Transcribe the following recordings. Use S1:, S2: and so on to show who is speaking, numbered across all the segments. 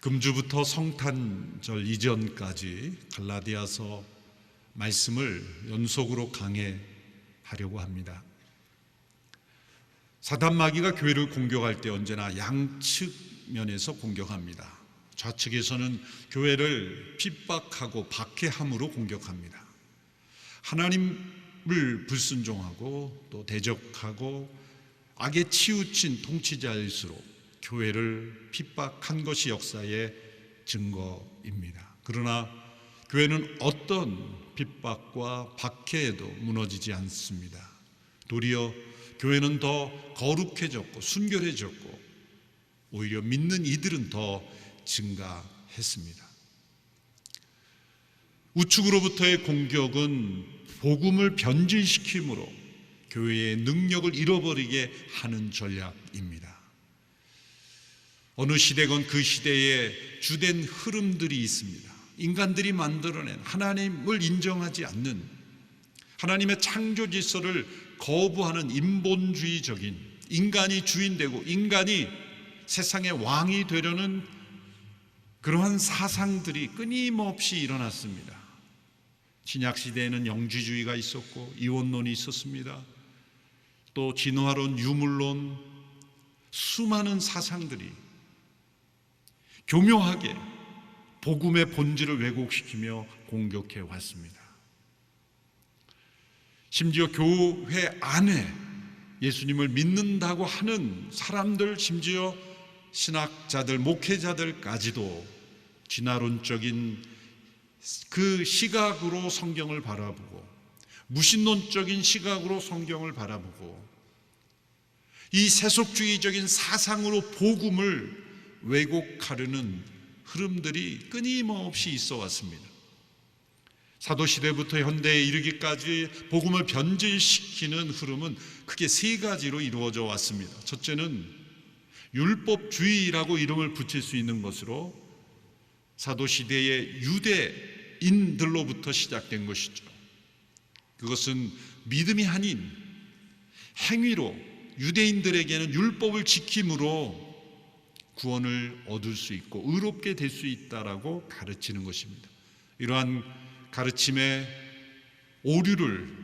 S1: 금주부터 성탄절 이전까지 갈라디아서 말씀을 연속으로 강해하려고 합니다. 사단 마귀가 교회를 공격할 때 언제나 양측 면에서 공격합니다. 좌측에서는 교회를 핍박하고 박해함으로 공격합니다. 하나님을 불순종하고 또 대적하고 악에 치우친 통치자일수록 교회를 핍박한 것이 역사의 증거입니다. 그러나 교회는 어떤 핍박과 박해에도 무너지지 않습니다. 도리어 교회는 더 거룩해졌고 순결해졌고 오히려 믿는 이들은 더 증가했습니다. 우측으로부터의 공격은 복음을 변질시킴으로 교회의 능력을 잃어버리게 하는 전략입니다. 어느 시대건 그 시대에 주된 흐름들이 있습니다. 인간들이 만들어낸 하나님을 인정하지 않는 하나님의 창조 질서를 거부하는 인본주의적인 인간이 주인되고 인간이 세상의 왕이 되려는 그러한 사상들이 끊임없이 일어났습니다. 신약 시대에는 영지주의가 있었고 이원론이 있었습니다. 또 진화론, 유물론, 수많은 사상들이 교묘하게 복음의 본질을 왜곡시키며 공격해 왔습니다. 심지어 교회 안에 예수님을 믿는다고 하는 사람들, 심지어 신학자들, 목회자들까지도 진화론적인 그 시각으로 성경을 바라보고 무신론적인 시각으로 성경을 바라보고 이 세속주의적인 사상으로 복음을 왜곡하려는 흐름들이 끊임없이 있어 왔습니다. 사도시대부터 현대에 이르기까지 복음을 변질시키는 흐름은 크게 세 가지로 이루어져 왔습니다. 첫째는 율법주의라고 이름을 붙일 수 있는 것으로 사도시대의 유대인들로부터 시작된 것이죠. 그것은 믿음이 아닌 행위로 유대인들에게는 율법을 지킴으로 구원을 얻을 수 있고 의롭게 될 수 있다라고 가르치는 것입니다. 이러한 가르침의 오류를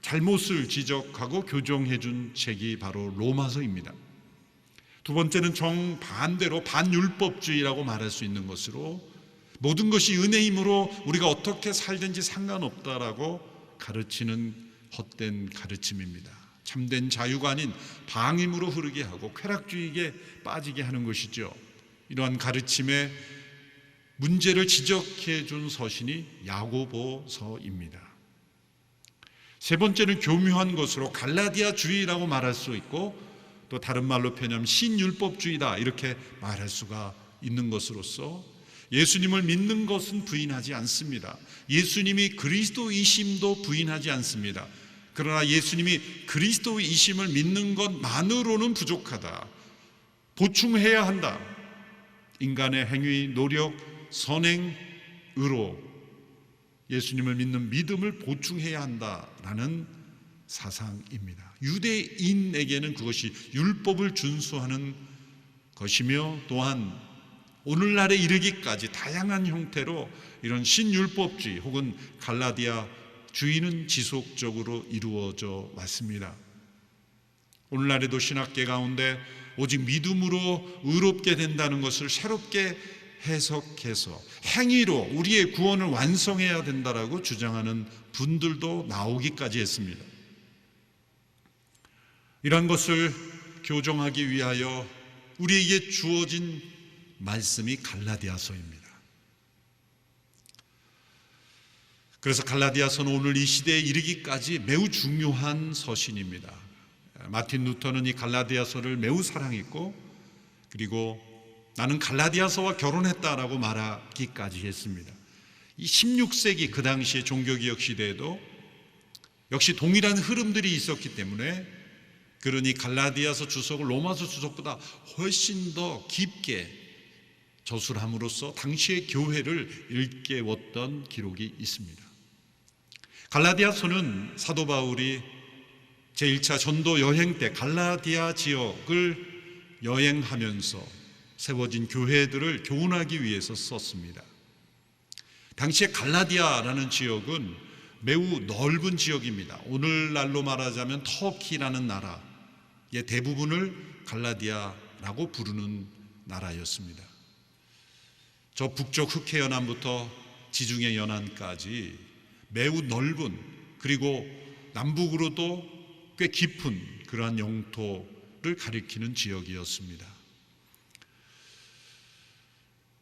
S1: 잘못을 지적하고 교정해 준 책이 바로 로마서입니다. 두 번째는 정반대로 반율법주의라고 말할 수 있는 것으로 모든 것이 은혜이므로 우리가 어떻게 살든지 상관없다라고 가르치는 헛된 가르침입니다. 참된 자유가 아닌 방임으로 흐르게 하고 쾌락주의에 빠지게 하는 것이죠. 이러한 가르침의 문제를 지적해 준 서신이 야고보서입니다. 세 번째는 교묘한 것으로 갈라디아주의라고 말할 수 있고 또 다른 말로 표현하면 신율법주의다 이렇게 말할 수가 있는 것으로서 예수님을 믿는 것은 부인하지 않습니다. 예수님이 그리스도이심도 부인하지 않습니다. 그러나 예수님이 그리스도이심을 믿는 것만으로는 부족하다. 보충해야 한다. 인간의 행위, 노력, 선행으로 예수님을 믿는 믿음을 보충해야 한다라는 사상입니다. 유대인에게는 그것이 율법을 준수하는 것이며 또한 오늘날에 이르기까지 다양한 형태로 이런 신율법주의 혹은 갈라디아 주의는 지속적으로 이루어져 왔습니다. 오늘날에도 신학계 가운데 오직 믿음으로 의롭게 된다는 것을 새롭게 해석해서 행위로 우리의 구원을 완성해야 된다라고 주장하는 분들도 나오기까지 했습니다. 이러한 것을 교정하기 위하여 우리에게 주어진 말씀이 갈라디아서입니다. 그래서 갈라디아서는 오늘 이 시대에 이르기까지 매우 중요한 서신입니다. 마틴 루터는 이 갈라디아서를 매우 사랑했고 그리고 나는 갈라디아서와 결혼했다라고 말하기까지 했습니다. 이 16세기 그 당시의 종교개혁 시대에도 역시 동일한 흐름들이 있었기 때문에 그러니 갈라디아서 주석을 로마서 주석보다 훨씬 더 깊게 저술함으로써 당시의 교회를 일깨웠던 기록이 있습니다. 갈라디아서는 사도 바울이 제1차 전도 여행 때 갈라디아 지역을 여행하면서 세워진 교회들을 교훈하기 위해서 썼습니다. 당시에 갈라디아라는 지역은 매우 넓은 지역입니다. 오늘날로 말하자면 터키라는 나라의 대부분을 갈라디아라고 부르는 나라였습니다. 저 북쪽 흑해 연안부터 지중해 연안까지 매우 넓은, 그리고 남북으로도 꽤 깊은 그러한 영토를 가리키는 지역이었습니다.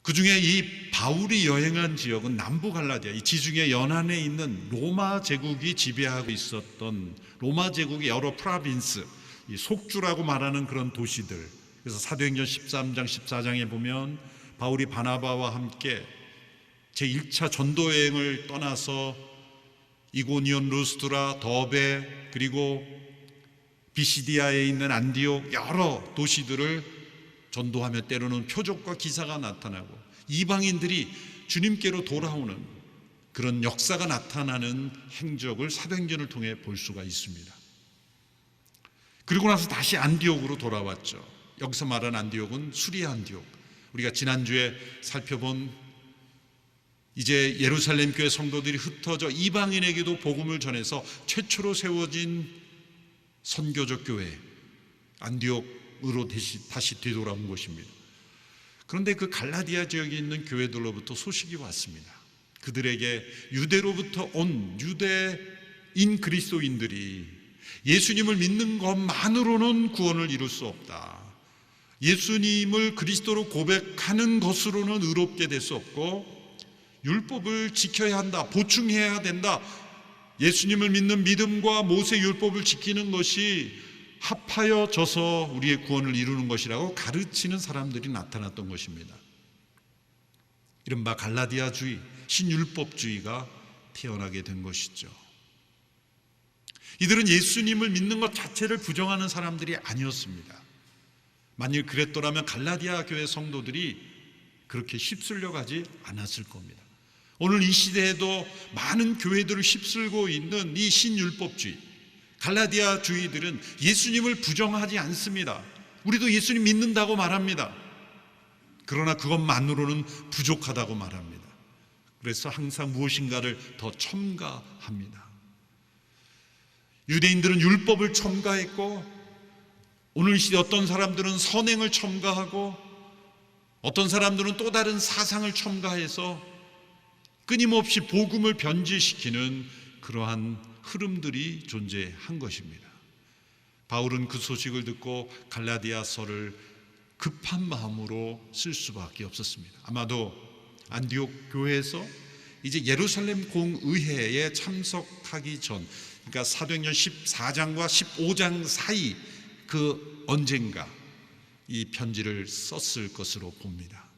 S1: 그 중에 이 바울이 여행한 지역은 남부 갈라디아, 이 지중해 연안에 있는 로마 제국이 지배하고 있었던 로마 제국의 여러 프라빈스, 이 속주라고 말하는 그런 도시들. 그래서 사도행전 13장 14장에 보면 바울이 바나바와 함께 제1차 전도 여행을 떠나서 이고니온, 루스드라, 더베, 그리고 비시디아에 있는 안디옥 여러 도시들을 전도하며 때로는 표적과 기사가 나타나고 이방인들이 주님께로 돌아오는 그런 역사가 나타나는 행적을 사도행전을 통해 볼 수가 있습니다. 그리고 나서 다시 안디옥으로 돌아왔죠. 여기서 말한 안디옥은 수리아 안디옥, 우리가 지난주에 살펴본 이제 예루살렘 교회 성도들이 흩어져 이방인에게도 복음을 전해서 최초로 세워진 선교적 교회 안디옥으로 다시 되돌아온 것입니다. 그런데 그 갈라디아 지역에 있는 교회들로부터 소식이 왔습니다. 그들에게 유대로부터 온 유대인 그리스도인들이 예수님을 믿는 것만으로는 구원을 이룰 수 없다. 예수님을 그리스도로 고백하는 것으로는 의롭게 될 수 없고 율법을 지켜야 한다, 보충해야 된다. 예수님을 믿는 믿음과 모세 율법을 지키는 것이 합하여 져서 우리의 구원을 이루는 것이라고 가르치는 사람들이 나타났던 것입니다. 이른바 갈라디아주의, 신율법주의가 태어나게 된 것이죠. 이들은 예수님을 믿는 것 자체를 부정하는 사람들이 아니었습니다. 만일 그랬더라면 갈라디아 교회 성도들이 그렇게 휩쓸려 가지 않았을 겁니다. 오늘 이 시대에도 많은 교회들을 휩쓸고 있는 이 신율법주의, 갈라디아 주의들은 예수님을 부정하지 않습니다. 우리도 예수님 믿는다고 말합니다. 그러나 그것만으로는 부족하다고 말합니다. 그래서 항상 무엇인가를 더 첨가합니다. 유대인들은 율법을 첨가했고, 오늘 이 시대 어떤 사람들은 선행을 첨가하고, 어떤 사람들은 또 다른 사상을 첨가해서 끊임없이 복음을 변질시키는 그러한 흐름들이 존재한 것입니다. 바울은 그 소식을 듣고 갈라디아서를 급한 마음으로 쓸 수밖에 없었습니다. 아마도 안디옥 교회에서 이제 예루살렘 공의회에 참석하기 전, 그러니까 사도행전 14장과 15장 사이 그 언젠가 이 편지를 썼을 것으로 봅니다.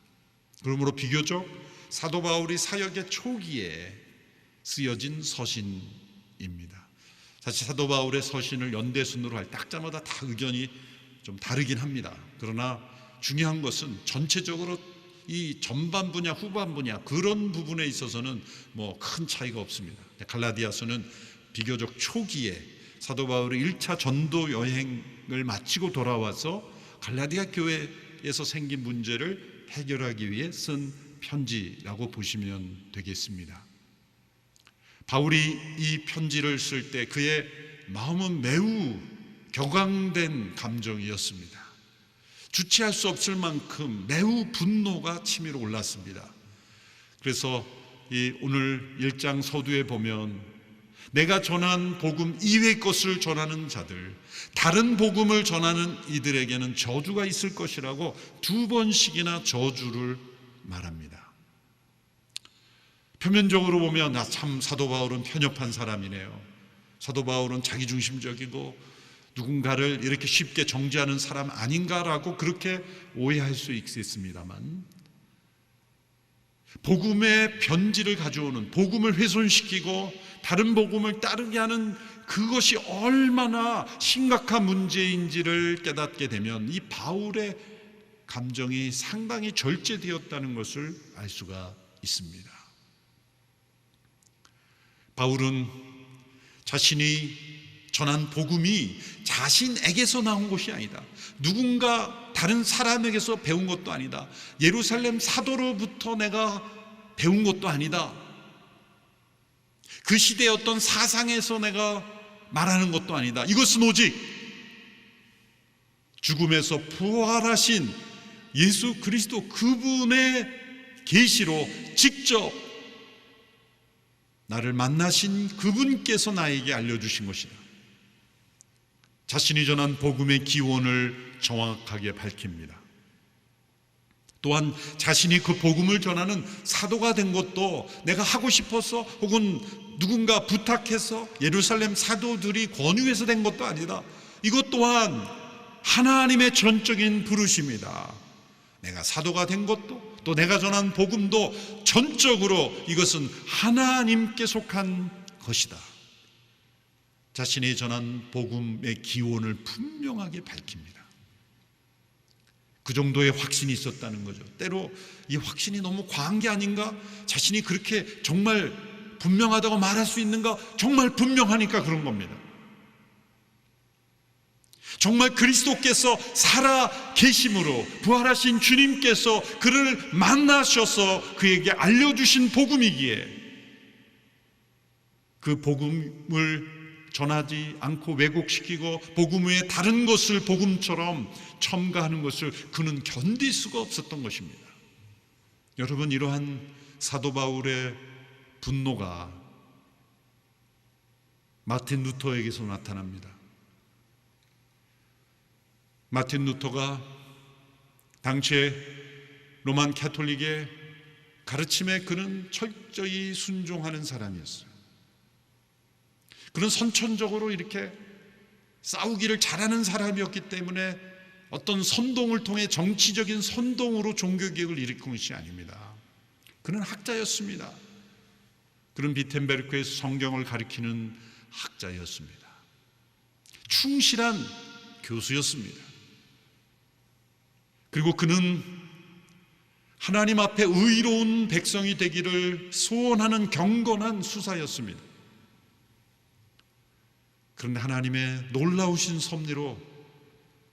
S1: 그러므로 비교적 사도 바울이 사역의 초기에 쓰여진 서신입니다. 사실 사도 바울의 서신을 연대순으로 할 때 학자마다 다 의견이 좀 다르긴 합니다. 그러나 중요한 것은 전체적으로 이 전반 분야, 후반 분야 그런 부분에 있어서는 뭐 큰 차이가 없습니다. 갈라디아서는 비교적 초기에 사도 바울이 1차 전도 여행을 마치고 돌아와서 갈라디아 교회에서 생긴 문제를 해결하기 위해 쓴 편지라고 보시면 되겠습니다. 바울이 이 편지를 쓸 때 그의 마음은 매우 격앙된 감정이었습니다. 주체할 수 없을 만큼 매우 분노가 치밀어 올랐습니다. 그래서 이 오늘 1장 서두에 보면 내가 전한 복음 이외의 것을 전하는 자들, 다른 복음을 전하는 이들에게는 저주가 있을 것이라고 2번씩이나 저주를 말합니다. 표면적으로 보면 참 사도 바울은 편협한 사람이네요. 사도 바울은 자기중심적이고 누군가를 이렇게 쉽게 정죄하는 사람 아닌가라고 그렇게 오해할 수 있겠습니다만, 복음의 변질을 가져오는, 복음을 훼손시키고 다른 복음을 따르게 하는 그것이 얼마나 심각한 문제인지를 깨닫게 되면 이 바울의 감정이 상당히 절제되었다는 것을 알 수가 있습니다. 바울은 자신이 전한 복음이 자신에게서 나온 것이 아니다. 누군가 다른 사람에게서 배운 것도 아니다. 예루살렘 사도로부터 내가 배운 것도 아니다. 그 시대의 어떤 사상에서 내가 말하는 것도 아니다. 이것은 오직 죽음에서 부활하신 예수 그리스도 그분의 계시로 직접 나를 만나신 그분께서 나에게 알려주신 것이다. 자신이 전한 복음의 기원을 정확하게 밝힙니다. 또한 자신이 그 복음을 전하는 사도가 된 것도 내가 하고 싶어서 혹은 누군가 부탁해서 예루살렘 사도들이 권유해서 된 것도 아니다. 이것 또한 하나님의 전적인 부르심이다. 내가 사도가 된 것도 또 내가 전한 복음도 전적으로 이것은 하나님께 속한 것이다. 자신이 전한 복음의 기원을 분명하게 밝힙니다. 그 정도의 확신이 있었다는 거죠. 때로 이 확신이 너무 과한 게 아닌가? 자신이 그렇게 정말 분명하다고 말할 수 있는가? 정말 분명하니까 그런 겁니다. 정말 그리스도께서 살아 계심으로 부활하신 주님께서 그를 만나셔서 그에게 알려주신 복음이기에 그 복음을 전하지 않고 왜곡시키고 복음 외에 다른 것을 복음처럼 첨가하는 것을 그는 견딜 수가 없었던 것입니다. 여러분, 이러한 사도 바울의 분노가 마틴 루터에게서 나타납니다. 마틴 루터가 당시에 로만 캐톨릭의 가르침에 그는 철저히 순종하는 사람이었어요. 그는 선천적으로 이렇게 싸우기를 잘하는 사람이었기 때문에 어떤 선동을 통해 정치적인 선동으로 종교개혁을 일으킨 것이 아닙니다. 그는 학자였습니다. 그는 비텐베르크에서 성경을 가르치는 학자였습니다. 충실한 교수였습니다. 그리고 그는 하나님 앞에 의로운 백성이 되기를 소원하는 경건한 수사였습니다. 그런데 하나님의 놀라우신 섭리로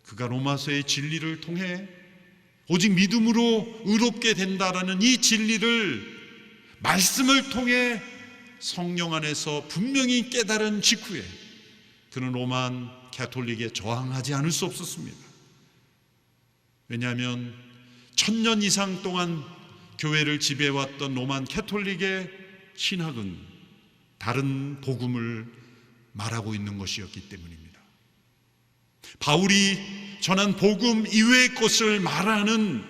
S1: 그가 로마서의 진리를 통해 오직 믿음으로 의롭게 된다라는 이 진리를 말씀을 통해 성령 안에서 분명히 깨달은 직후에 그는 로만 캐톨릭에 저항하지 않을 수 없었습니다. 왜냐하면 1000년 이상 동안 교회를 지배해왔던 로만 캐톨릭의 신학은 다른 복음을 말하고 있는 것이었기 때문입니다. 바울이 전한 복음 이외의 것을 말하는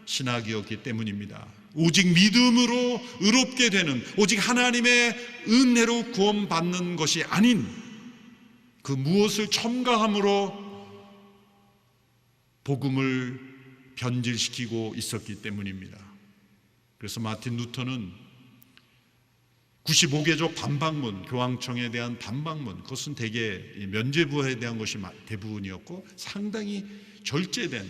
S1: 신학이었기 때문입니다. 오직 믿음으로 의롭게 되는, 오직 하나님의 은혜로 구원받는 것이 아닌 그 무엇을 첨가함으로 복음을 변질시키고 있었기 때문입니다. 그래서 마틴 루터는 95개조 반박문, 교황청에 대한 반박문, 그것은 대개 면죄부에 대한 것이 대부분이었고 상당히 절제된,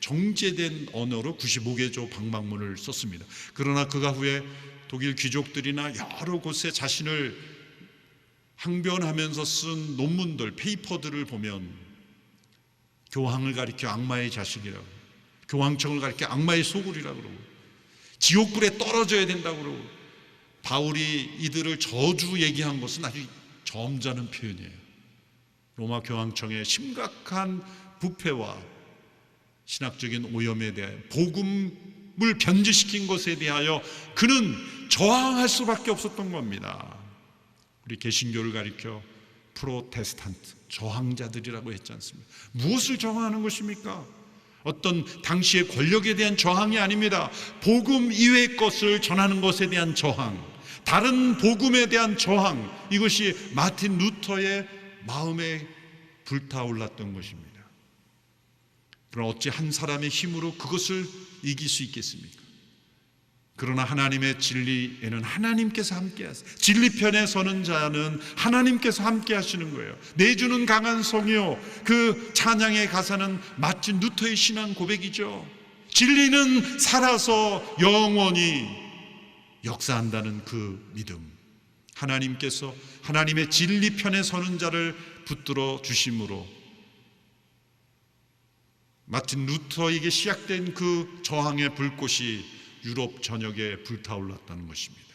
S1: 정제된 언어로 95개조 반박문을 썼습니다. 그러나 그가 후에 독일 귀족들이나 여러 곳에 자신을 항변하면서 쓴 논문들, 페이퍼들을 보면 교황을 가리켜 악마의 자식이라고, 교황청을 가리켜 악마의 소굴이라고 그러고, 지옥불에 떨어져야 된다고 그러고, 바울이 이들을 저주 얘기한 것은 아주 점잖은 표현이에요. 로마 교황청의 심각한 부패와 신학적인 오염에 대하여, 복음을 변질시킨 것에 대하여 그는 저항할 수밖에 없었던 겁니다. 우리 개신교를 가리켜 프로테스탄트, 저항자들이라고 했지 않습니까? 무엇을 저항하는 것입니까? 어떤 당시의 권력에 대한 저항이 아닙니다. 복음 이외의 것을 전하는 것에 대한 저항, 다른 복음에 대한 저항, 이것이 마틴 루터의 마음에 불타올랐던 것입니다. 그럼 어찌 한 사람의 힘으로 그것을 이길 수 있겠습니까? 그러나 하나님의 진리에는 하나님께서 함께 하세요. 진리편에 서는 자는 하나님께서 함께 하시는 거예요. 내주는 강한 성이요, 그 찬양의 가사는 마틴 루터의 신앙 고백이죠. 진리는 살아서 영원히 역사한다는 그 믿음, 하나님께서 하나님의 진리편에 서는 자를 붙들어 주심으로 마틴 루터에게 시작된 그 저항의 불꽃이 유럽 전역에 불타올랐다는 것입니다.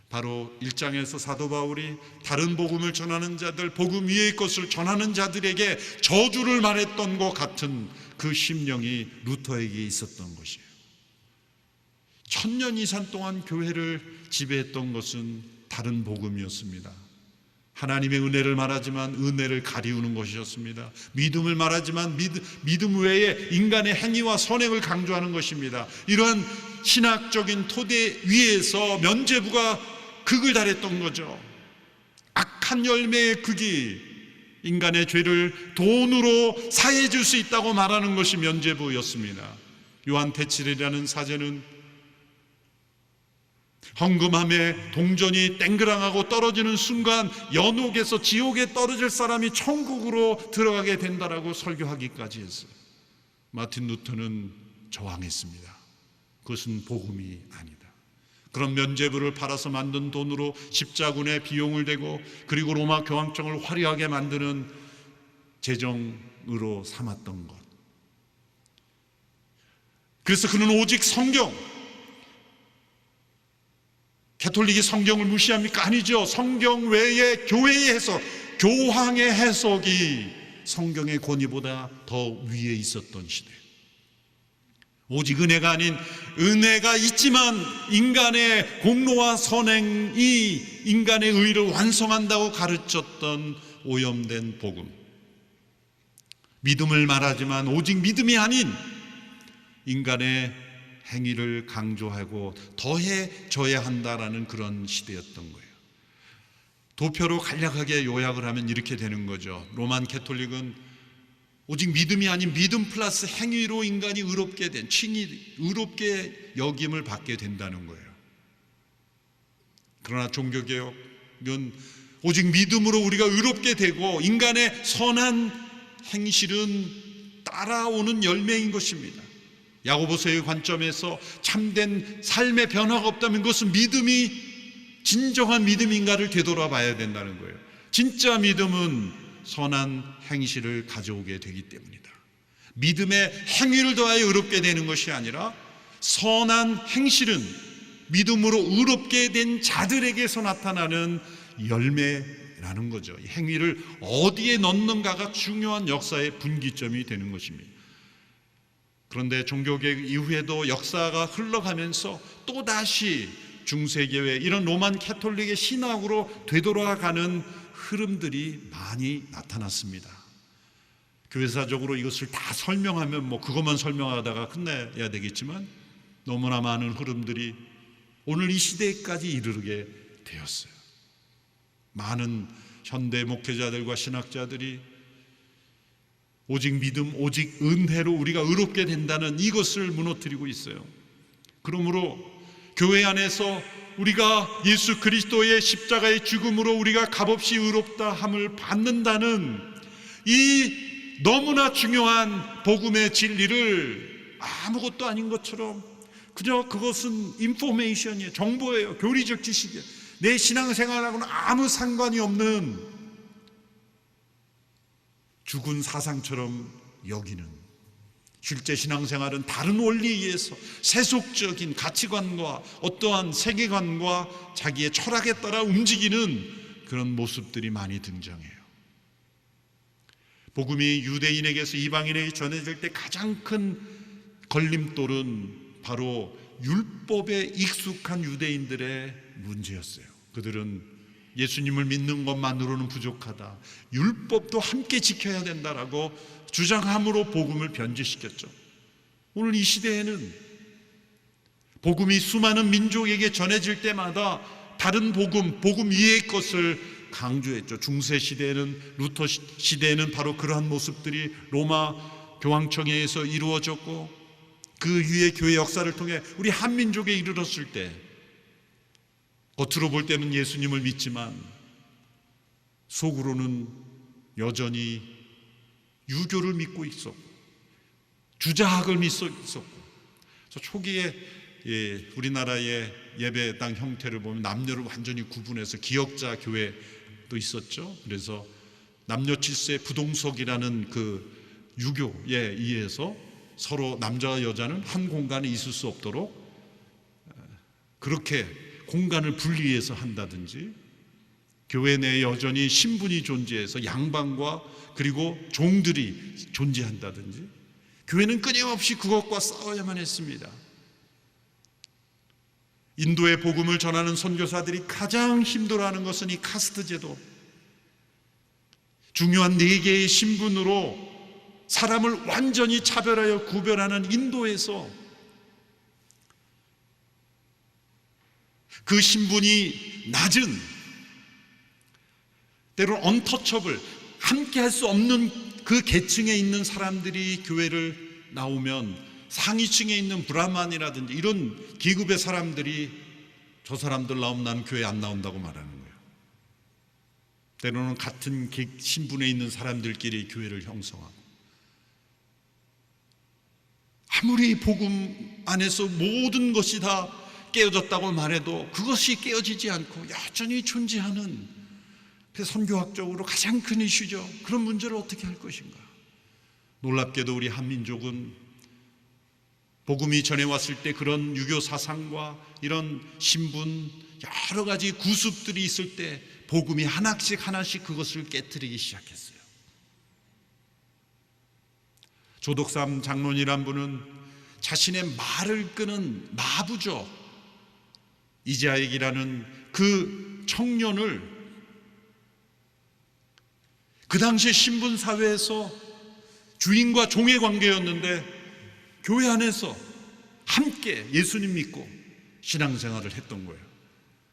S1: 바로 1장에서 사도 바울이 다른 복음을 전하는 자들, 복음 위의 것을 전하는 자들에게 저주를 말했던 것 같은 그 심령이 루터에게 있었던 것이에요. 1000년 이상 동안 교회를 지배했던 것은 다른 복음이었습니다. 하나님의 은혜를 말하지만 은혜를 가리우는 것이었습니다. 믿음을 말하지만 믿음 외에 인간의 행위와 선행을 강조하는 것입니다. 이러한 신학적인 토대 위에서 면죄부가 극을 달했던 거죠. 악한 열매의 극이 인간의 죄를 돈으로 사해 줄 수 있다고 말하는 것이 면죄부였습니다. 요한 테칠이라는 사제는 헌금함에 동전이 땡그랑하고 떨어지는 순간 연옥에서 지옥에 떨어질 사람이 천국으로 들어가게 된다라고 설교하기까지 했어요. 마틴 루터는 저항했습니다. 그것은 복음이 아니다. 그런 면죄부를 팔아서 만든 돈으로 십자군의 비용을 대고 그리고 로마 교황청을 화려하게 만드는 재정으로 삼았던 것. 그래서 그는 오직 성경, 가톨릭이 성경을 무시합니까? 아니죠. 성경 외에 교회의 해석, 교황의 해석이 성경의 권위보다 더 위에 있었던 시대. 오직 은혜가 아닌 은혜가 있지만 인간의 공로와 선행이 인간의 의를 완성한다고 가르쳤던 오염된 복음. 믿음을 말하지만 오직 믿음이 아닌 인간의 행위를 강조하고 더해져야 한다라는 그런 시대였던 거예요. 도표로 간략하게 요약을 하면 이렇게 되는 거죠. 로만 가톨릭은 오직 믿음이 아닌 믿음 플러스 행위로 인간이 의롭게 된, 칭의, 의롭게 여김을 받게 된다는 거예요. 그러나 종교개혁은 오직 믿음으로 우리가 의롭게 되고 인간의 선한 행실은 따라오는 열매인 것입니다. 야고보서의 관점에서 참된 삶의 변화가 없다면 그것은 믿음이 진정한 믿음인가를 되돌아봐야 된다는 거예요. 진짜 믿음은 선한 행실을 가져오게 되기 때문이다. 믿음의 행위를 더하여 의롭게 되는 것이 아니라 선한 행실은 믿음으로 의롭게 된 자들에게서 나타나는 열매라는 거죠. 이 행위를 어디에 넣는가가 중요한 역사의 분기점이 되는 것입니다. 그런데 종교개혁 이후에도 역사가 흘러가면서 또다시 중세교회 이런 로만 가톨릭의 신학으로 되돌아가는 흐름들이 많이 나타났습니다. 교회사적으로 이것을 다 설명하면 그것만 설명하다가 끝내야 되겠지만 너무나 많은 흐름들이 오늘 이 시대까지 이르게 되었어요. 많은 현대 목회자들과 신학자들이 오직 믿음, 오직 은혜로 우리가 의롭게 된다는 이것을 무너뜨리고 있어요. 그러므로 교회 안에서 우리가 예수 그리스도의 십자가의 죽음으로 우리가 값없이 의롭다 함을 받는다는 이 너무나 중요한 복음의 진리를 아무것도 아닌 것처럼 그저 그것은 인포메이션이에요. 정보예요. 교리적 지식이에요. 내 신앙생활하고는 아무 상관이 없는 죽은 사상처럼 여기는, 실제 신앙생활은 다른 원리에 의해서 세속적인 가치관과 어떠한 세계관과 자기의 철학에 따라 움직이는 그런 모습들이 많이 등장해요. 복음이 유대인에게서 이방인에게 전해질 때 가장 큰 걸림돌은 바로 율법에 익숙한 유대인들의 문제였어요. 그들은 예수님을 믿는 것만으로는 부족하다, 율법도 함께 지켜야 된다라고 주장함으로 복음을 변질시켰죠. 오늘 이 시대에는 복음이 수많은 민족에게 전해질 때마다 다른 복음 위의 것을 강조했죠. 중세 시대에는, 루터 시대에는 바로 그러한 모습들이 로마 교황청에 의해서 이루어졌고 그 위의 교회 역사를 통해 우리 한민족에 이르렀을 때 겉으로 볼 때는 예수님을 믿지만 속으로는 여전히 유교를 믿고 있었고 주자학을 믿고 있었고, 초기에 우리나라의 예배당 형태를 보면 남녀를 완전히 구분해서 기역자 교회 또 있었죠. 그래서 남녀 질서의 부동석이라는 그 유교에 의해서 서로 남자와 여자는 한 공간에 있을 수 없도록 그렇게 공간을 분리해서 한다든지, 교회 내에 여전히 신분이 존재해서 양반과 그리고 종들이 존재한다든지, 교회는 끊임없이 그것과 싸워야만 했습니다. 인도의 복음을 전하는 선교사들이 가장 힘들어하는 것은 이 카스트 제도, 중요한 4개의 신분으로 사람을 완전히 차별하여 구별하는 인도에서 그 신분이 낮은, 때로는 언터처블, 함께 할 수 없는 그 계층에 있는 사람들이 교회를 나오면 상위층에 있는 브라만이라든지 이런 계급의 사람들이 저 사람들 나오면 나는 교회 안 나온다고 말하는 거예요. 때로는 같은 신분에 있는 사람들끼리 교회를 형성하고, 아무리 복음 안에서 모든 것이 다 깨어졌다고 말해도 그것이 깨어지지 않고 여전히 존재하는, 그 선교학적으로 가장 큰 이슈죠. 그런 문제를 어떻게 할 것인가. 놀랍게도 우리 한민족은 복음이 전해왔을 때 그런 유교 사상과 이런 신분, 여러 가지 구습들이 있을 때 복음이 하나씩 그것을 깨트리기 시작했어요. 조덕삼 장로님이란 분은 자신의 말을 끄는 마부죠, 이자익이라는 그 청년을 그 당시 신분사회에서 주인과 종의 관계였는데 교회 안에서 함께 예수님 믿고 신앙생활을 했던 거예요.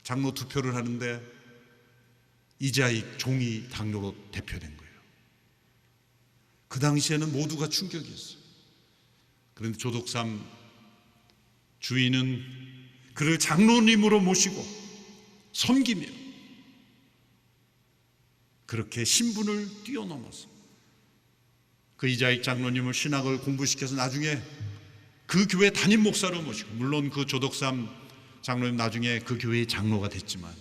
S1: 장로 투표를 하는데 이자익 종이 장로로 대표된 거예요. 그 당시에는 모두가 충격이었어요. 그런데 조덕삼 주인은 그를 장로님으로 모시고 섬기며 그렇게 신분을 뛰어넘어서 그 이자익 장로님을 신학을 공부시켜서 나중에 그 교회 담임 목사로 모시고, 물론 그 조덕삼 장로님 나중에 그 교회의 장로가 됐지만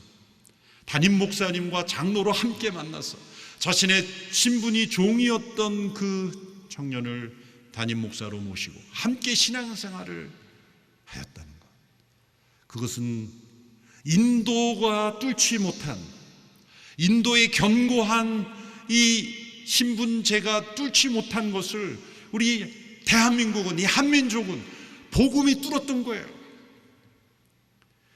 S1: 담임 목사님과 장로로 함께 만나서 자신의 신분이 종이었던 그 청년을 담임 목사로 모시고 함께 신앙생활을 하였다는 것, 그것은 인도가 뚫지 못한, 인도의 견고한 이 신분제가 뚫지 못한 것을 우리 대한민국은, 이 한민족은 복음이 뚫었던 거예요.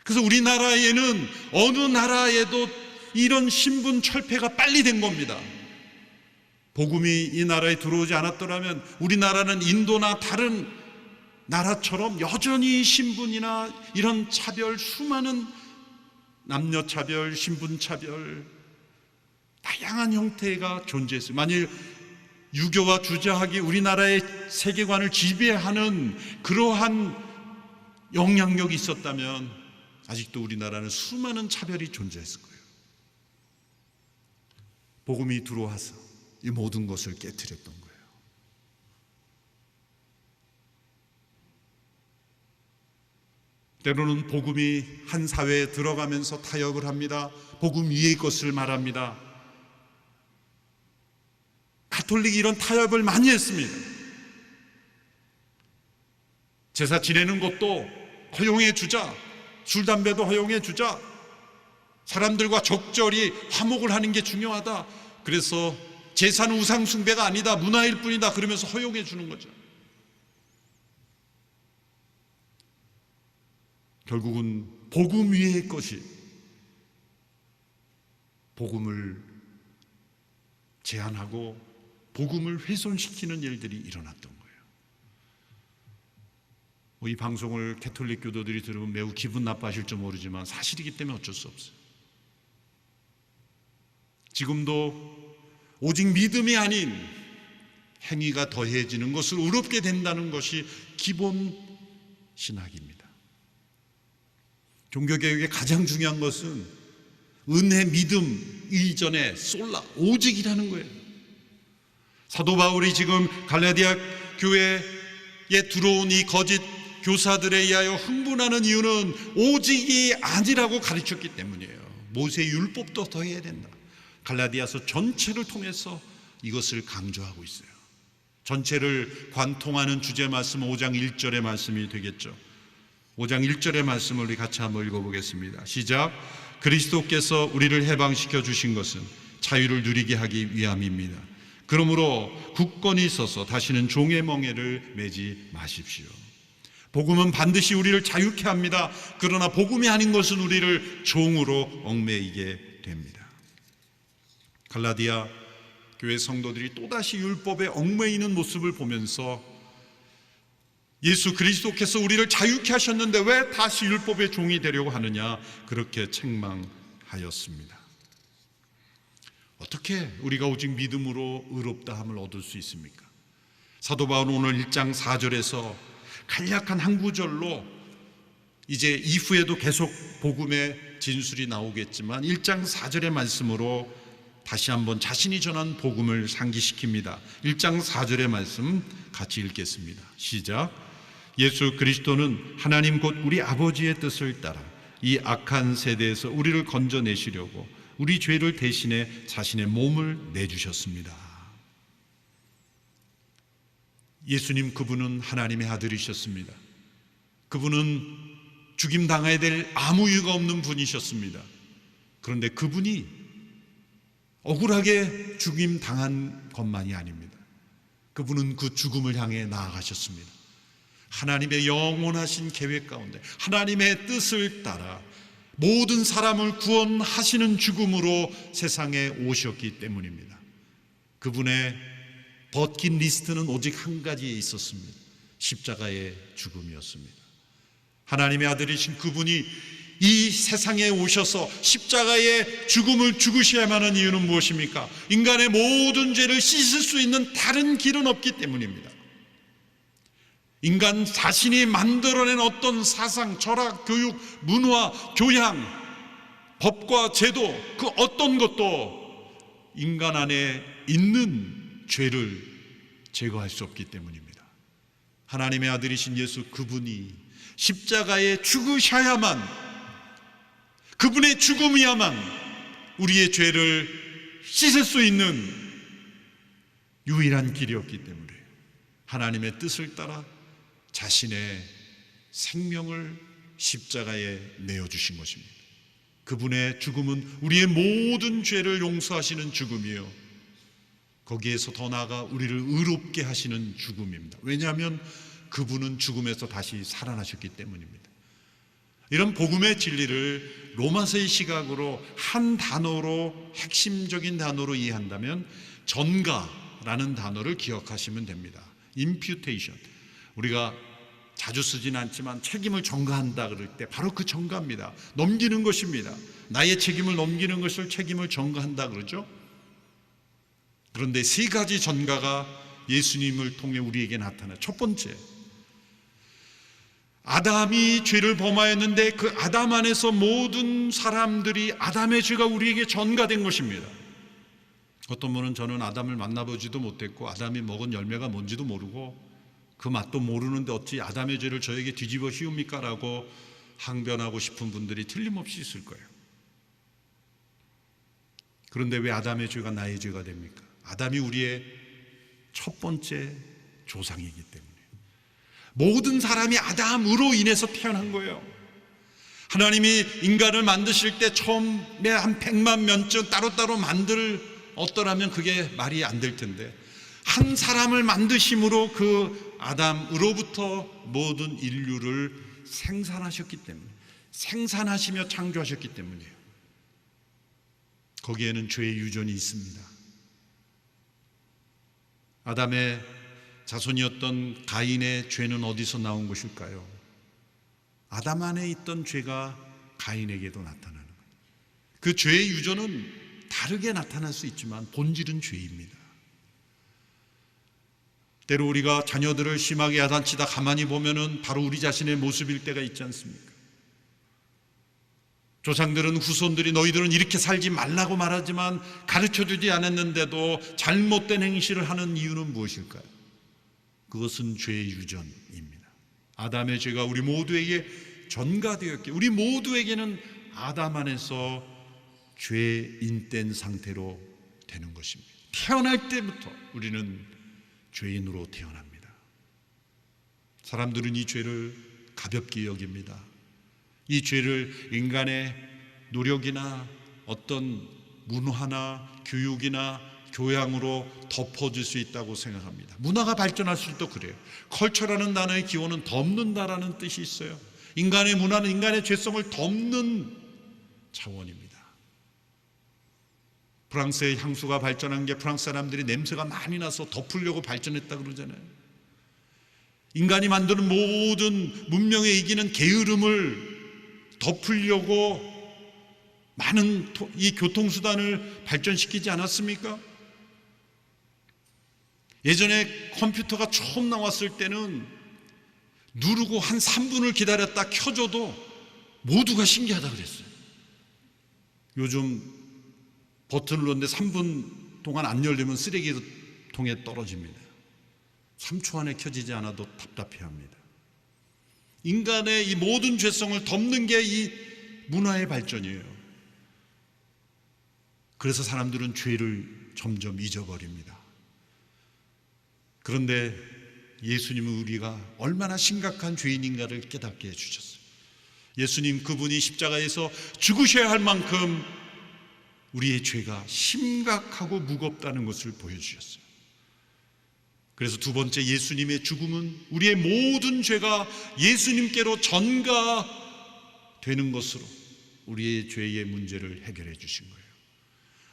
S1: 그래서 우리나라에는 어느 나라에도 이런 신분 철폐가 빨리 된 겁니다. 복음이 이 나라에 들어오지 않았더라면 우리나라는 인도나 다른 나라처럼 여전히 신분이나 이런 차별, 수많은 남녀차별, 신분차별, 다양한 형태가 존재했어요. 만일 유교와 주자학이 우리나라의 세계관을 지배하는 그러한 영향력이 있었다면 아직도 우리나라는 수많은 차별이 존재했을 거예요. 복음이 들어와서 이 모든 것을 깨트렸던 거예요. 때로는 복음이 한 사회에 들어가면서 타협을 합니다. 복음 위의 것을 말합니다. 가톨릭이 이런 타협을 많이 했습니다. 제사 지내는 것도 허용해 주자, 술 담배도 허용해 주자, 사람들과 적절히 화목을 하는 게 중요하다, 그래서 제사는 우상 숭배가 아니다, 문화일 뿐이다, 그러면서 허용해 주는 거죠. 결국은 복음 위의 것이 복음을 제한하고 복음을 훼손시키는 일들이 일어났던 거예요. 이 방송을 가톨릭 교도들이 들으면 매우 기분 나빠하실지 모르지만 사실이기 때문에 어쩔 수 없어요. 지금도 오직 믿음이 아닌 행위가 더해지는 것을 의롭게 된다는 것이 기본 신학입니다. 종교개혁의 가장 중요한 것은 은혜, 믿음 이전에 솔라, 오직이라는 거예요. 사도 바울이 지금 갈라디아 교회에 들어온 이 거짓 교사들에 의하여 흥분하는 이유는 오직이 아니라고 가르쳤기 때문이에요. 모세의 율법도 더해야 된다, 갈라디아서 전체를 통해서 이것을 강조하고 있어요. 전체를 관통하는 주제 말씀 5장 1절의 말씀이 되겠죠. 5장 1절의 말씀을 우리 같이 한번 읽어보겠습니다. 시작. 그리스도께서 우리를 해방시켜 주신 것은 자유를 누리게 하기 위함입니다. 그러므로 굳건히 서서 다시는 종의 멍에를 매지 마십시오. 복음은 반드시 우리를 자유케 합니다. 그러나 복음이 아닌 것은 우리를 종으로 얽매이게 됩니다. 갈라디아 교회 성도들이 또다시 율법에 얽매이는 모습을 보면서 예수 그리스도께서 우리를 자유케 하셨는데 왜 다시 율법의 종이 되려고 하느냐, 그렇게 책망하였습니다. 어떻게 우리가 오직 믿음으로 의롭다함을 얻을 수 있습니까? 사도 바울은 오늘 1장 4절에서 간략한 한 구절로, 이제 이후에도 계속 복음의 진술이 나오겠지만 1장 4절의 말씀으로 다시 한번 자신이 전한 복음을 상기시킵니다. 1장 4절의 말씀 같이 읽겠습니다. 시작. 예수 그리스도는 하나님 곧 우리 아버지의 뜻을 따라 이 악한 세대에서 우리를 건져내시려고 우리 죄를 대신해 자신의 몸을 내주셨습니다. 예수님, 그분은 하나님의 아들이셨습니다. 그분은 죽임당해야 될 아무 이유가 없는 분이셨습니다. 그런데 그분이 억울하게 죽임당한 것만이 아닙니다. 그분은 그 죽음을 향해 나아가셨습니다. 하나님의 영원하신 계획 가운데 하나님의 뜻을 따라 모든 사람을 구원하시는 죽음으로 세상에 오셨기 때문입니다. 그분의 벗긴 리스트는 오직 한 가지에 있었습니다. 십자가의 죽음이었습니다. 하나님의 아들이신 그분이 이 세상에 오셔서 십자가의 죽음을 죽으셔야만 하는 이유는 무엇입니까? 인간의 모든 죄를 씻을 수 있는 다른 길은 없기 때문입니다. 인간 자신이 만들어낸 어떤 사상, 철학, 교육, 문화, 교양, 법과 제도, 그 어떤 것도 인간 안에 있는 죄를 제거할 수 없기 때문입니다. 하나님의 아들이신 예수, 그분이 십자가에 죽으셔야만, 그분의 죽음이야만 우리의 죄를 씻을 수 있는 유일한 길이었기 때문에 하나님의 뜻을 따라 자신의 생명을 십자가에 내어주신 것입니다. 그분의 죽음은 우리의 모든 죄를 용서하시는 죽음이에요. 거기에서 더 나아가 우리를 의롭게 하시는 죽음입니다. 왜냐하면 그분은 죽음에서 다시 살아나셨기 때문입니다. 이런 복음의 진리를 로마서의 시각으로 한 단어로, 핵심적인 단어로 이해한다면 전가라는 단어를 기억하시면 됩니다. imputation. 우리가 자주 쓰지는 않지만 책임을 전가한다 그럴 때 바로 그 전가입니다. 넘기는 것입니다. 나의 책임을 넘기는 것을 책임을 전가한다 그러죠. 그런데 세 가지 전가가 예수님을 통해 우리에게 나타나요. 첫 번째, 아담이 죄를 범하였는데 그 아담 안에서 모든 사람들이, 아담의 죄가 우리에게 전가된 것입니다. 어떤 분은 저는 아담을 만나보지도 못했고 아담이 먹은 열매가 뭔지도 모르고 그 맛도 모르는데 어찌 아담의 죄를 저에게 뒤집어 씌웁니까? 라고 항변하고 싶은 분들이 틀림없이 있을 거예요. 그런데 왜 아담의 죄가 나의 죄가 됩니까? 아담이 우리의 첫 번째 조상이기 때문에. 모든 사람이 아담으로 인해서 태어난 거예요. 하나님이 인간을 만드실 때 처음에 한 100만 년쯤 따로따로 만들었더라면 그게 말이 안 될 텐데, 한 사람을 만드심으로 그 아담으로부터 모든 인류를 생산하셨기 때문에, 생산하시며 창조하셨기 때문이에요. 거기에는 죄의 유전이 있습니다. 아담의 자손이었던 가인의 죄는 어디서 나온 것일까요? 아담 안에 있던 죄가 가인에게도 나타나는 거예요. 그 죄의 유전은 다르게 나타날 수 있지만 본질은 죄입니다. 때로 우리가 자녀들을 심하게 야단치다 가만히 보면은 바로 우리 자신의 모습일 때가 있지 않습니까? 조상들은, 후손들이 너희들은 이렇게 살지 말라고 말하지만 가르쳐주지 않았는데도 잘못된 행실을 하는 이유는 무엇일까요? 그것은 죄의 유전입니다. 아담의 죄가 우리 모두에게 전가되었기에 우리 모두에게는 아담 안에서 죄인된 상태로 되는 것입니다. 태어날 때부터 우리는 죄인으로 태어납니다. 사람들은 이 죄를 가볍게 여깁니다. 이 죄를 인간의 노력이나 어떤 문화나 교육이나 교양으로 덮어줄 수 있다고 생각합니다. 문화가 발전할수록 그래요. 컬처라는 단어의 기원은 덮는다라는 뜻이 있어요. 인간의 문화는 인간의 죄성을 덮는 차원입니다. 프랑스의 향수가 발전한 게 프랑스 사람들이 냄새가 많이 나서 덮으려고 발전했다 그러잖아요. 인간이 만드는 모든 문명에 이기는 게으름을 덮으려고 많은 이 교통수단을 발전시키지 않았습니까? 예전에 컴퓨터가 처음 나왔을 때는 누르고 한 3분을 기다렸다 켜줘도 모두가 신기하다 그랬어요. 요즘 버튼을 누르는데 3분 동안 안 열리면 쓰레기통에 떨어집니다. 3초 안에 켜지지 않아도 답답해합니다. 인간의 이 모든 죄성을 덮는 게 이 문화의 발전이에요. 그래서 사람들은 죄를 점점 잊어버립니다. 그런데 예수님은 우리가 얼마나 심각한 죄인인가를 깨닫게 해주셨어요. 예수님 그분이 십자가에서 죽으셔야 할 만큼 우리의 죄가 심각하고 무겁다는 것을 보여주셨어요. 그래서 두 번째, 예수님의 죽음은 우리의 모든 죄가 예수님께로 전가되는 것으로 우리의 죄의 문제를 해결해 주신 거예요.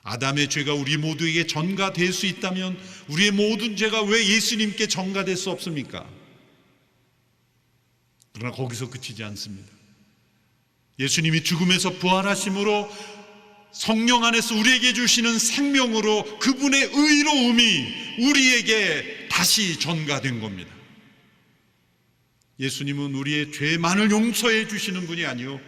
S1: 아담의 죄가 우리 모두에게 전가될 수 있다면 우리의 모든 죄가 왜 예수님께 전가될 수 없습니까? 그러나 거기서 그치지 않습니다. 예수님이 죽음에서 부활하심으로 성령 안에서 우리에게 주시는 생명으로 그분의 의로움이 우리에게 다시 전가된 겁니다. 예수님은 우리의 죄만을 용서해 주시는 분이 아니요,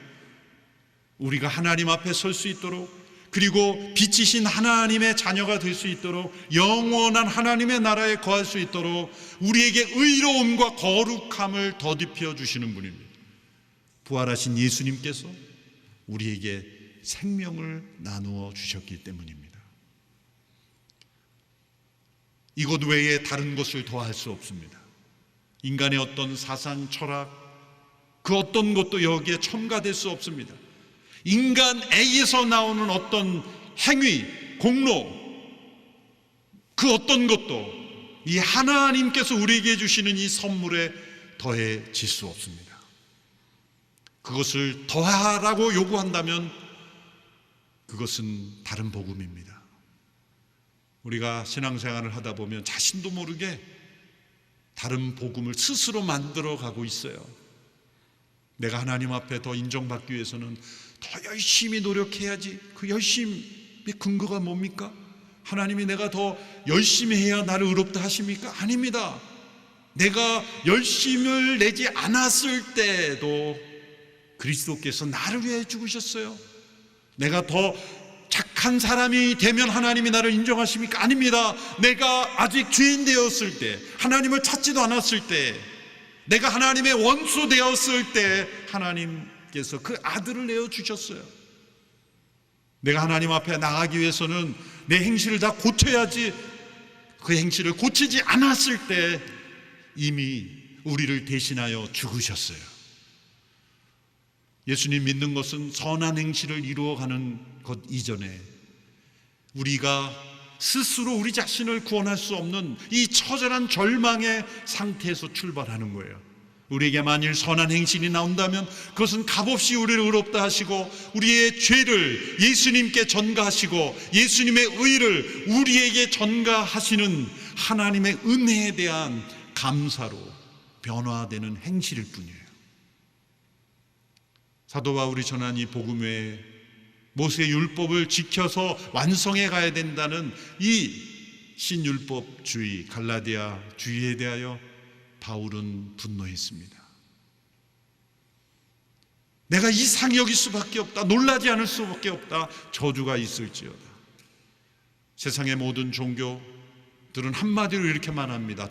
S1: 우리가 하나님 앞에 설 수 있도록, 그리고 빛이신 하나님의 자녀가 될 수 있도록, 영원한 하나님의 나라에 거할 수 있도록 우리에게 의로움과 거룩함을 더딥혀 주시는 분입니다. 부활하신 예수님께서 우리에게 생명을 나누어 주셨기 때문입니다. 이것 외에 다른 것을 더할 수 없습니다. 인간의 어떤 사상, 철학, 그 어떤 것도 여기에 첨가될 수 없습니다. 인간 A에서 나오는 어떤 행위, 공로, 그 어떤 것도 이 하나님께서 우리에게 주시는 이 선물에 더해질 수 없습니다. 그것을 더하라고 요구한다면 그것은 다른 복음입니다. 우리가 신앙생활을 하다 보면 자신도 모르게 다른 복음을 스스로 만들어 가고 있어요. 내가 하나님 앞에 더 인정받기 위해서는 더 열심히 노력해야지. 그 열심의 근거가 뭡니까? 하나님이 내가 더 열심히 해야 나를 의롭다 하십니까? 아닙니다. 내가 열심을 내지 않았을 때도 그리스도께서 나를 위해 죽으셨어요. 내가 더 착한 사람이 되면 하나님이 나를 인정하십니까? 아닙니다. 내가 아직 죄인 되었을 때, 하나님을 찾지도 않았을 때, 내가 하나님의 원수 되었을 때 하나님께서 그 아들을 내어주셨어요. 내가 하나님 앞에 나가기 위해서는 내 행실을 다 고쳐야지, 그 행실을 고치지 않았을 때 이미 우리를 대신하여 죽으셨어요. 예수님 믿는 것은 선한 행실을 이루어가는 것 이전에 우리가 스스로 우리 자신을 구원할 수 없는 이 처절한 절망의 상태에서 출발하는 거예요. 우리에게 만일 선한 행실이 나온다면 그것은 값없이 우리를 의롭다 하시고 우리의 죄를 예수님께 전가하시고 예수님의 의를 우리에게 전가하시는 하나님의 은혜에 대한 감사로 변화되는 행실일 뿐이에요. 사도 바울이 전한 이 복음 외에 모세의 율법을 지켜서 완성해 가야 된다는 이 신율법주의, 갈라디아 주의에 대하여 바울은 분노했습니다. 내가 이상히 여길 수밖에 없다, 놀라지 않을 수밖에 없다, 저주가 있을지어다. 세상의 모든 종교들은 한마디로 이렇게 말합니다.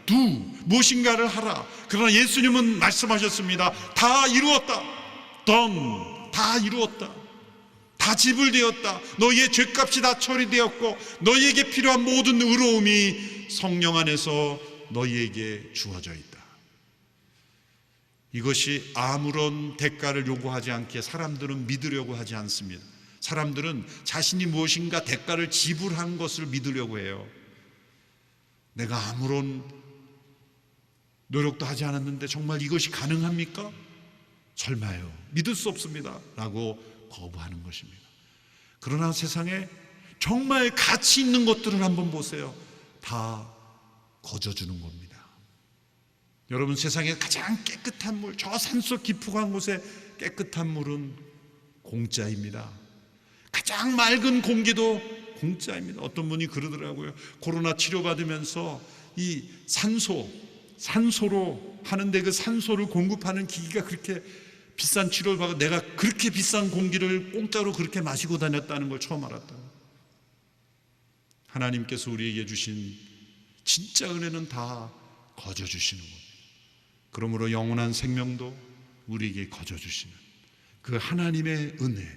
S1: 무엇인가를 하라. 그러나 예수님은 말씀하셨습니다. 다 이루었다. 다 이루었다. 다 다 지불되었다. 너희의 죄값이 다 처리되었고 너희에게 필요한 모든 의로움이 성령 안에서 너희에게 주어져 있다. 이것이 아무런 대가를 요구하지 않게 사람들은 믿으려고 하지 않습니다. 사람들은 자신이 무엇인가 대가를 지불한 것을 믿으려고 해요. 내가 아무런 노력도 하지 않았는데 정말 이것이 가능합니까? 설마요. 믿을 수 없습니다. 라고 거부하는 것입니다. 그러나 세상에 정말 가치 있는 것들을 한번 보세요. 다 거저주는 겁니다. 여러분, 세상에 가장 깨끗한 물, 저 산속 깊숙한 곳에 깨끗한 물은 공짜입니다. 가장 맑은 공기도 공짜입니다. 어떤 분이 그러더라고요. 코로나 치료받으면서 이 산소로 하는데 그 산소를 공급하는 기기가 그렇게 비싼 치료를 받고 내가 그렇게 비싼 공기를 공짜로 그렇게 마시고 다녔다는 걸 처음 알았다고. 하나님께서 우리에게 주신 진짜 은혜는 다 거저 주시는 겁니다. 그러므로 영원한 생명도 우리에게 거저 주시는 그 하나님의 은혜,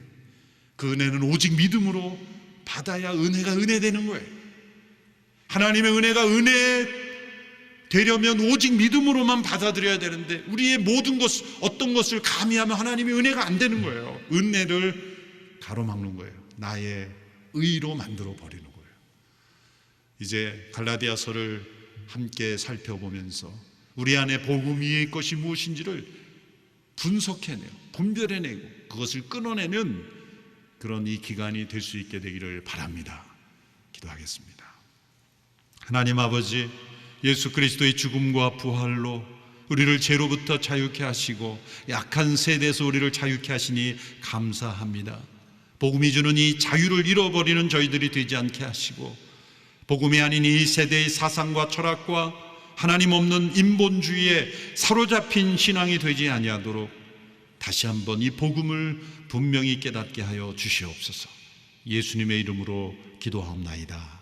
S1: 그 은혜는 오직 믿음으로 받아야 은혜가 은혜 되는 거예요. 하나님의 은혜가 은혜 되려면 오직 믿음으로만 받아들여야 되는데 우리의 모든 것, 어떤 것을 가미하면 하나님의 은혜가 안 되는 거예요. 은혜를 가로막는 거예요. 나의 의로 만들어 버리는 거예요. 이제 갈라디아서를 함께 살펴보면서 우리 안에 복음 위의 것이 무엇인지를 분석해내고 분별해내고 그것을 끊어내는 그런 이 기간이 될 수 있게 되기를 바랍니다. 기도하겠습니다. 하나님 아버지, 예수 그리스도의 죽음과 부활로 우리를 죄로부터 자유케 하시고 약한 세대에서 우리를 자유케 하시니 감사합니다. 복음이 주는 이 자유를 잃어버리는 저희들이 되지 않게 하시고 복음이 아닌 이 세대의 사상과 철학과 하나님 없는 인본주의에 사로잡힌 신앙이 되지 아니하도록 다시 한번 이 복음을 분명히 깨닫게 하여 주시옵소서. 예수님의 이름으로 기도하옵나이다.